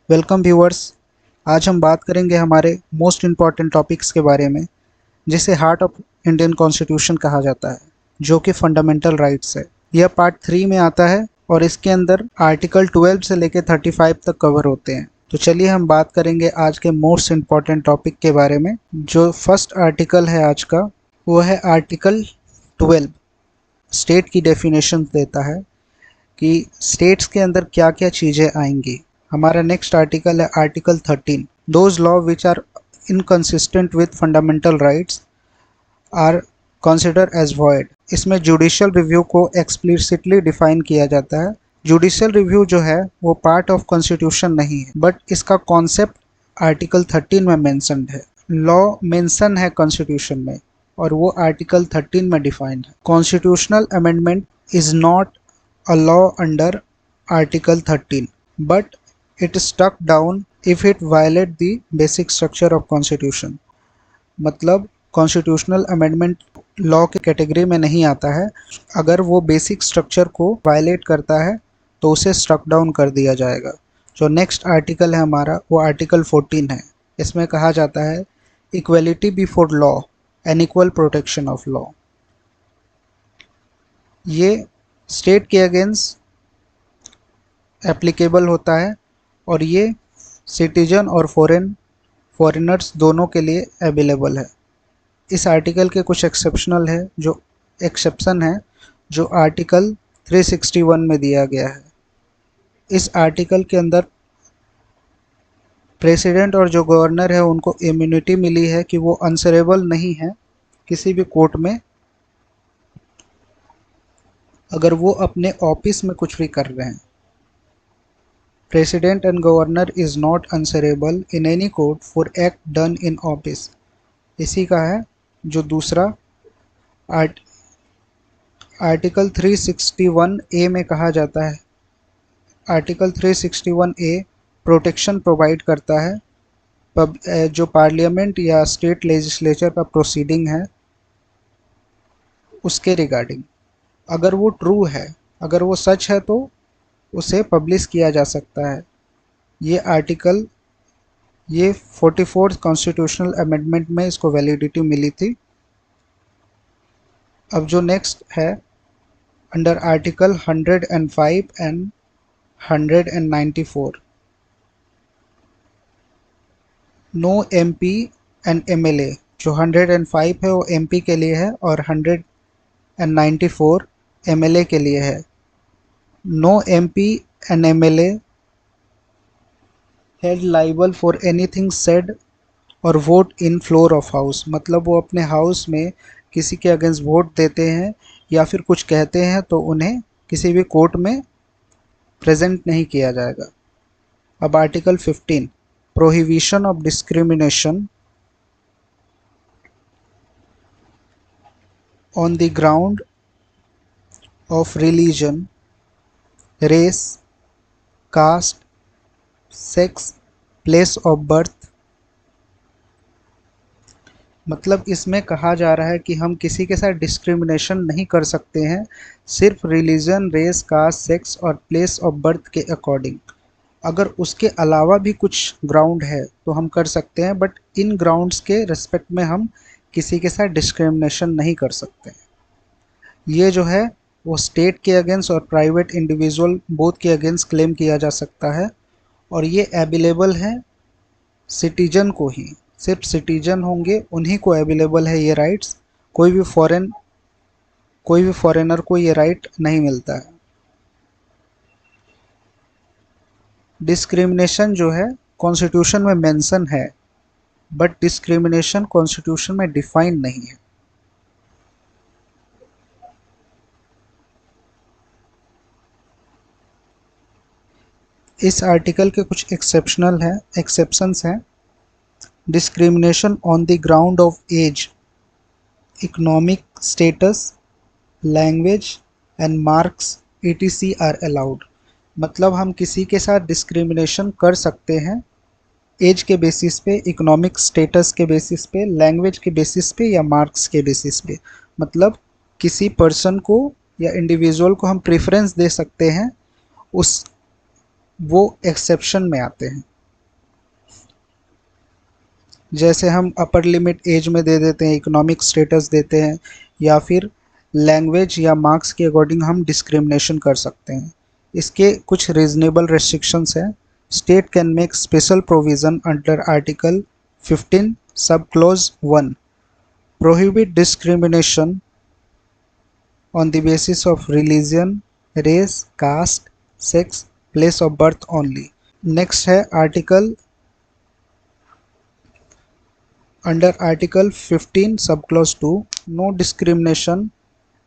Welcome viewers. आज हम बात करेंगे हमारे मोस्ट इम्पॉर्टेंट टॉपिक्स के बारे में, जिसे हार्ट ऑफ इंडियन कॉन्स्टिट्यूशन कहा जाता है, जो कि फंडामेंटल राइट्स है। यह पार्ट 3 में आता है और इसके अंदर आर्टिकल 12 से लेकर 35 तक कवर होते हैं। तो चलिए हम बात करेंगे आज के मोस्ट इम्पॉर्टेंट टॉपिक के बारे में। जो फर्स्ट आर्टिकल है आज का, वो है आर्टिकल 12। स्टेट की डेफिनेशन देता है कि स्टेट्स के अंदर क्या क्या चीज़ें आएंगी। हमारा नेक्स्ट आर्टिकल है article 13। Those law which are inconsistent with fundamental rights are consider as void. इसमें जुडिशियल रिव्यू को एक्सप्लिसिटली डिफाइन किया जाता है। जुडिशियल रिव्यू जो है वो पार्ट ऑफ कॉन्स्टिट्यूशन नहीं है, बट इसका कॉन्सेप्ट आर्टिकल 13 में मेंशन्ड है। लॉ मेंशन है कॉन्स्टिट्यूशन में और वो आर्टिकल 13 में डिफाइंड है। Constitutional amendment is not a law under Article 13, but it is struck down if it violate the basic structure of Constitution। मतलब कॉन्स्टिट्यूशनल अमेंडमेंट लॉ के कैटेगरी में नहीं आता है। अगर वो बेसिक स्ट्रक्चर को वायलेट करता है तो उसे स्ट्रक डाउन कर दिया जाएगा। जो नेक्स्ट आर्टिकल है हमारा, वो आर्टिकल 14 है। इसमें कहा जाता है equality before law and equal protection of law. ये स्टेट के अगेंस्ट एप्लीकेबल होता है और ये सिटीजन और फॉरेनर्स दोनों के लिए अवेलेबल है। इस आर्टिकल के कुछ एक्सेप्शन है जो आर्टिकल 361 में दिया गया है। इस आर्टिकल के अंदर प्रेसिडेंट और जो गवर्नर है उनको इम्यूनिटी मिली है कि वो आंसरेबल नहीं है किसी भी कोर्ट में, अगर वो अपने ऑफिस में कुछ भी कर रहे हैं। President and governor is not answerable in any court for act done in office. इसी का है जो दूसरा आर्टिकल 361 ए में कहा जाता है। आर्टिकल 361 ए प्रोटेक्शन प्रोवाइड करता है जो पार्लियामेंट या स्टेट लेजिस्लेचर का प्रोसीडिंग है उसके रिगार्डिंग। अगर वो ट्रू है, अगर वो सच है, तो उसे पब्लिश किया जा सकता है। ये 44th कॉन्स्टिट्यूशनल अमेंडमेंट में इसको वैलिडिटी मिली थी। अब जो नेक्स्ट है under article 105 and 194, no MP and MLA. जो 105 है वो एमपी के लिए है और 194 एमएलए के लिए है। No MP and MLA held liable for anything said और vote in floor of house. मतलब वो अपने हाउस में किसी के अगेंस्ट वोट देते हैं या फिर कुछ कहते हैं तो उन्हें किसी भी कोर्ट में प्रेजेंट नहीं किया जाएगा। अब article 15, prohibition of discrimination on the ground of religion, race, caste, sex, place of birth. मतलब इसमें कहा जा रहा है कि हम किसी के साथ डिस्क्रिमिनेशन नहीं कर सकते हैं, सिर्फ रिलीजन, रेस, कास्ट, सेक्स और प्लेस ऑफ बर्थ के अकॉर्डिंग। अगर उसके अलावा भी कुछ ग्राउंड है तो हम कर सकते हैं, बट इन ग्राउंड्स के रिस्पेक्ट में हम किसी के साथ डिस्क्रिमिनेशन नहीं कर सकते। ये जो है वो स्टेट के अगेंस्ट और प्राइवेट इंडिविजुअल बोथ के अगेंस्ट क्लेम किया जा सकता है और ये अवेलेबल है सिटीजन को ही। सिर्फ सिटीजन होंगे उन्हीं को अवेलेबल है ये राइट्स। कोई भी फॉरेनर को ये राइट नहीं मिलता है। डिस्क्रिमिनेशन जो है कॉन्स्टिट्यूशन में मेंशन है, बट डिस्क्रिमिनेशन कॉन्स्टिट्यूशन में डिफाइन नहीं है। इस आर्टिकल के कुछ एक्सेप्शंस हैं। Discrimination on the ground of age, economic status, language and marks etc are allowed. मतलब हम किसी के साथ डिस्क्रिमिनेशन कर सकते हैं एज के बेसिस पे, इकोनॉमिक स्टेटस के बेसिस पे, लैंग्वेज के बेसिस पे या मार्क्स के बेसिस पे। मतलब किसी पर्सन को या इंडिविजुअल को हम प्रेफरेंस दे सकते हैं, उस वो एक्सेप्शन में आते हैं। जैसे हम अपर लिमिट एज में दे देते हैं, इकोनॉमिक स्टेटस देते हैं, या फिर लैंग्वेज या मार्क्स के अकॉर्डिंग हम डिस्क्रिमिनेशन कर सकते हैं। इसके कुछ रीजनेबल रेस्ट्रिक्शंस हैं। State can make special provision under article 15 सब close 1 prohibit discrimination on the basis of religion, race, caste, sex, place of birth only. Next है article under article 15 sub clause 2 no discrimination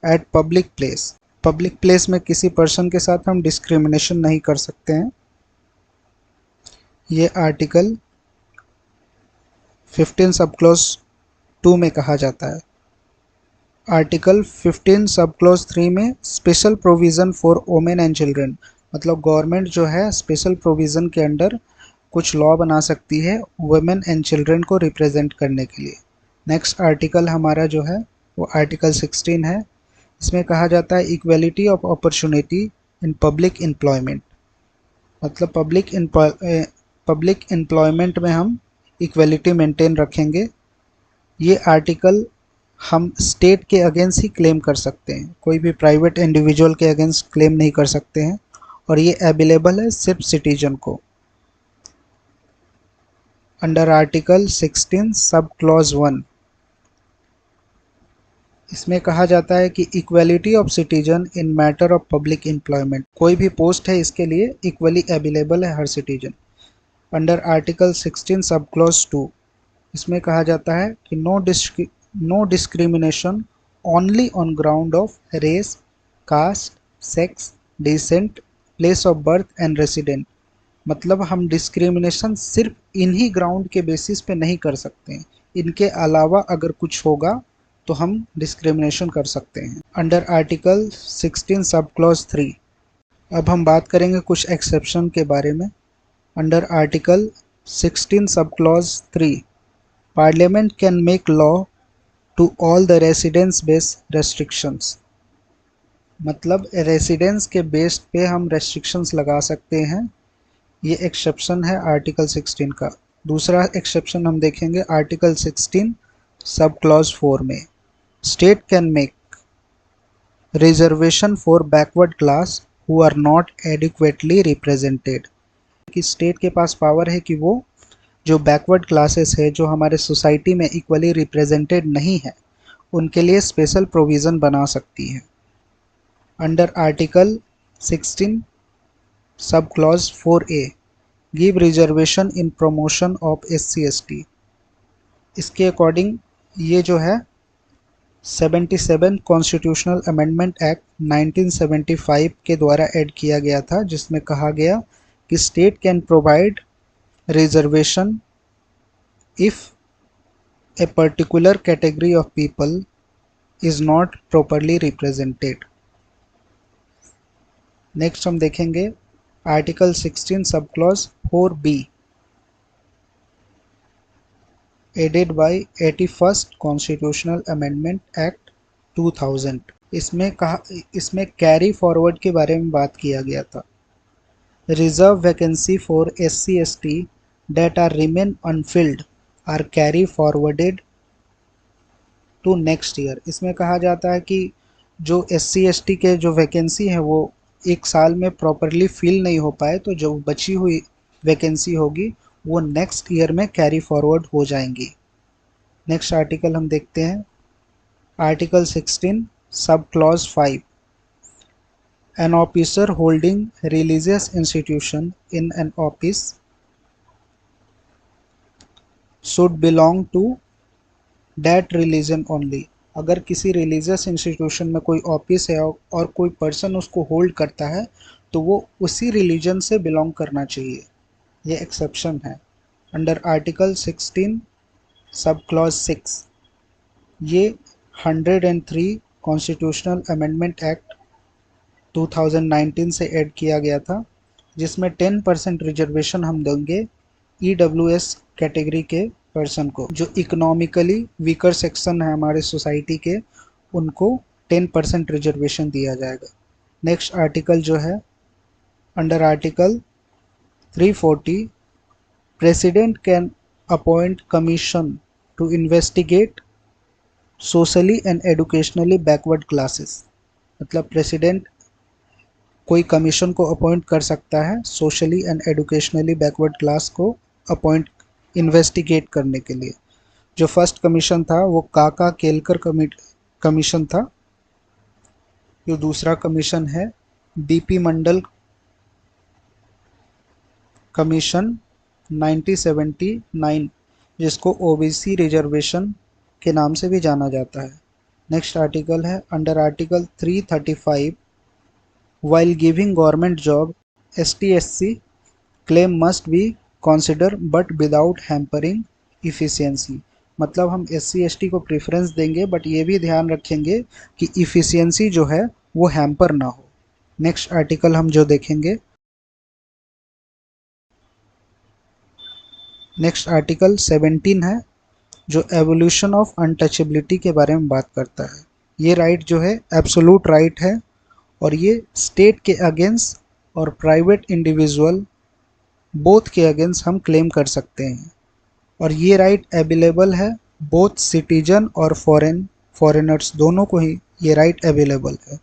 at public place. Public place में किसी person के साथ हम discrimination नहीं कर सकते हैं। ये आर्टिकल 15 सब क्लॉज 2 में कहा जाता है। आर्टिकल 15 सब क्लॉज 3 में special provision for women and children, मतलब गवर्नमेंट जो है स्पेशल प्रोविज़न के अंडर कुछ लॉ बना सकती है वुमेन एंड चिल्ड्रन को रिप्रेजेंट करने के लिए। नेक्स्ट आर्टिकल हमारा जो है वो आर्टिकल 16 है। इसमें कहा जाता है equality of opportunity in public employment, मतलब पब्लिक एम्प्लॉयमेंट में हम इक्वलिटी मेंटेन रखेंगे। ये आर्टिकल हम स्टेट के अगेंस्ट ही क्लेम कर सकते हैं, कोई भी प्राइवेट इंडिविजुअल के अगेंस्ट क्लेम नहीं कर सकते हैं, और ये अवेलेबल है सिर्फ सिटीजन को। अंडर आर्टिकल 16 सब क्लॉज 1 इसमें कहा जाता है कि equality of citizen in matter of public employment, कोई भी पोस्ट है इसके लिए इक्वली अवेलेबल है हर citizen. Under article 16 sub clause 2 इसमें कहा जाता है कि no discrimination only on ground of race, caste, sex, descent, place of birth and resident, मतलब हम डिस्क्रिमिनेशन सिर्फ इन्हीं ग्राउंड के बेसिस पे नहीं कर सकते हैं, इनके अलावा अगर कुछ होगा तो हम डिस्क्रिमिनेशन कर सकते हैं। अंडर आर्टिकल 16 सब क्लॉज 3 अब हम बात करेंगे कुछ एक्सेप्शन के बारे में। Under article 16 sub clause 3 Parliament can make law to all the residence based restrictions, मतलब रेसिडेंस के बेस पे हम रेस्ट्रिक्शंस लगा सकते हैं। ये एक्सेप्शन है आर्टिकल 16 का। दूसरा एक्सेप्शन हम देखेंगे आर्टिकल 16 सब क्लॉज 4 में। State can make reservation for backward class who are not adequately represented, कि स्टेट के पास पावर है कि वो जो बैकवर्ड क्लासेस है जो हमारे सोसाइटी में इक्वली रिप्रेजेंटेड नहीं है उनके लिए स्पेशल प्रोविज़न बना सकती है। Under article 16 sub clause 4A give reservation in promotion of SC/ST, इसके अकॉर्डिंग ये जो है 77 कॉन्स्टिट्यूशनल अमेंडमेंट एक्ट 1975 के द्वारा ऐड किया गया था, जिसमें कहा गया कि state can provide reservation if a particular category of people is not properly represented। Next हम देखेंगे article 16 sub clause 4B added by 81st constitutional amendment act 2000। इसमें कैरी फॉरवर्ड के बारे में बात किया गया था। Reserve vacancy for SC/ST that are remain unfilled are carry forwarded to next year. इसमें कहा जाता है कि जो SC/ST के जो वैकेंसी है वो एक साल में प्रॉपरली फिल नहीं हो पाए तो जो बची हुई वैकेंसी होगी वो नेक्स्ट ईयर में कैरी फॉरवर्ड हो जाएंगी। नेक्स्ट आर्टिकल हम देखते हैं article 16 sub clause 5 an officer holding religious institution in an office should belong to that religion only, अगर किसी रिलीजियस इंस्टीट्यूशन में कोई ऑफिस है और कोई पर्सन उसको होल्ड करता है तो वो उसी रिलीजन से बिलोंग करना चाहिए। ये एक्सेप्शन है अंडर आर्टिकल 16 सब क्लॉज 6। ये 103 कॉन्स्टिट्यूशनल अमेंडमेंट एक्ट 2019 से ऐड किया गया था, जिसमें 10% रिजर्वेशन हम देंगे EWS कैटेगरी के पर्सन को, जो इकोनॉमिकली वीकर सेक्शन है हमारे सोसाइटी के, उनको 10% रिजर्वेशन दिया जाएगा। नेक्स्ट आर्टिकल जो है under article 340 president can appoint commission to investigate socially and educationally backward classes. मतलब प्रेसिडेंट कोई कमीशन को अपॉइंट कर सकता है socially and educationally backward class को अपॉइंट इन्वेस्टिगेट करने के लिए। जो फर्स्ट कमीशन था वो काका केलकर कमीशन था। जो दूसरा कमीशन है बीपी मंडल कमीशन 1979, जिसको ओबीसी रिजर्वेशन के नाम से भी जाना जाता है। नेक्स्ट आर्टिकल है under article 335 while giving government job ST/SC claim must be considered but without hampering efficiency। मतलब हम SC/ST को प्रेफरेंस देंगे बट ये भी ध्यान रखेंगे कि इफ़िशियंसी जो है वो हैम्पर ना हो। नेक्स्ट आर्टिकल हम जो देखेंगे, नेक्स्ट आर्टिकल 17 है जो एवोल्यूशन ऑफ अनटचेबिलिटी के बारे में बात करता है। ये राइट जो है एब्सोलूट राइट है और ये स्टेट के अगेंस्ट और प्राइवेट इंडिविजुअल बोथ के अगेंस्ट हम क्लेम कर सकते हैं। और ये राइट अवेलेबल है बोथ सिटीजन और फॉरेनर्स दोनों को ही ये राइट अवेलेबल है।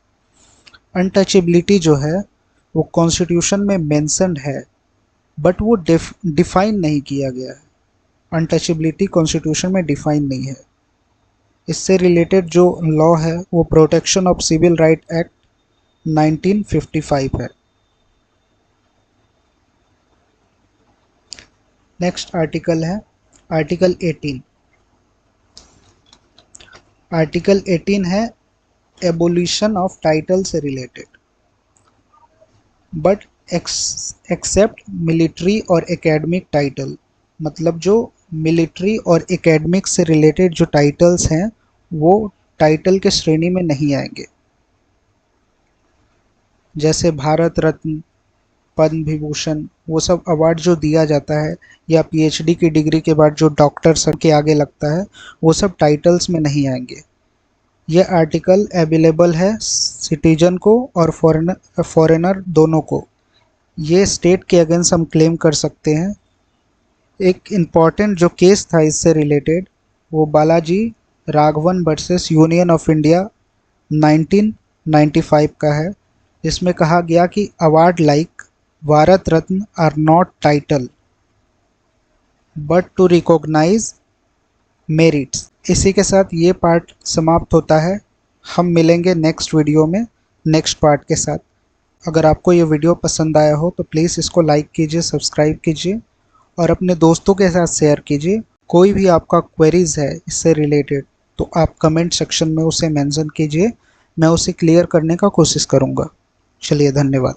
अनटचेबिलिटी जो है वो कॉन्स्टिट्यूशन में मेंशन्ड है बट वो डिफाइन नहीं किया गया है। अनटचेबिलिटी कॉन्स्टिट्यूशन में डिफाइन नहीं है। इससे रिलेटेड जो लॉ है वो protection of civil right act 1955 है। नेक्स्ट आर्टिकल है आर्टिकल 18। आर्टिकल 18 है एबोलिशन ऑफ टाइटल से रिलेटेड, बट एक्सेप्ट मिलिट्री और एकेडमिक टाइटल। मतलब जो मिलिट्री और एकेडमिक से रिलेटेड जो टाइटल्स हैं वो टाइटल के श्रेणी में नहीं आएंगे। जैसे भारत रत्न, पद्म विभूषण, वो सब अवार्ड जो दिया जाता है या पीएचडी की डिग्री के बाद जो डॉक्टर सर के आगे लगता है वो सब टाइटल्स में नहीं आएंगे। यह आर्टिकल अवेलेबल है सिटीजन को और फॉरेनर दोनों को। ये स्टेट के अगेंस्ट हम क्लेम कर सकते हैं। एक इम्पॉर्टेंट जो केस था इससे रिलेटेड वो Balaji Raghavan versus Union of India 1995 का है, जिसमें कहा गया कि award like Bharat Ratna are not title but to recognise merits. इसी के साथ ये पार्ट समाप्त होता है। हम मिलेंगे नेक्स्ट वीडियो में नेक्स्ट पार्ट के साथ। अगर आपको ये वीडियो पसंद आया हो तो प्लीज़ इसको लाइक कीजिए, सब्सक्राइब कीजिए और अपने दोस्तों के साथ शेयर कीजिए। कोई भी आपका क्वेरीज है इससे रिलेटेड तो आप कमेंट सेक्शन में उसे मेंशन कीजिए, मैं उसे क्लियर करने का कोशिश करूँगा। चलिए, धन्यवाद।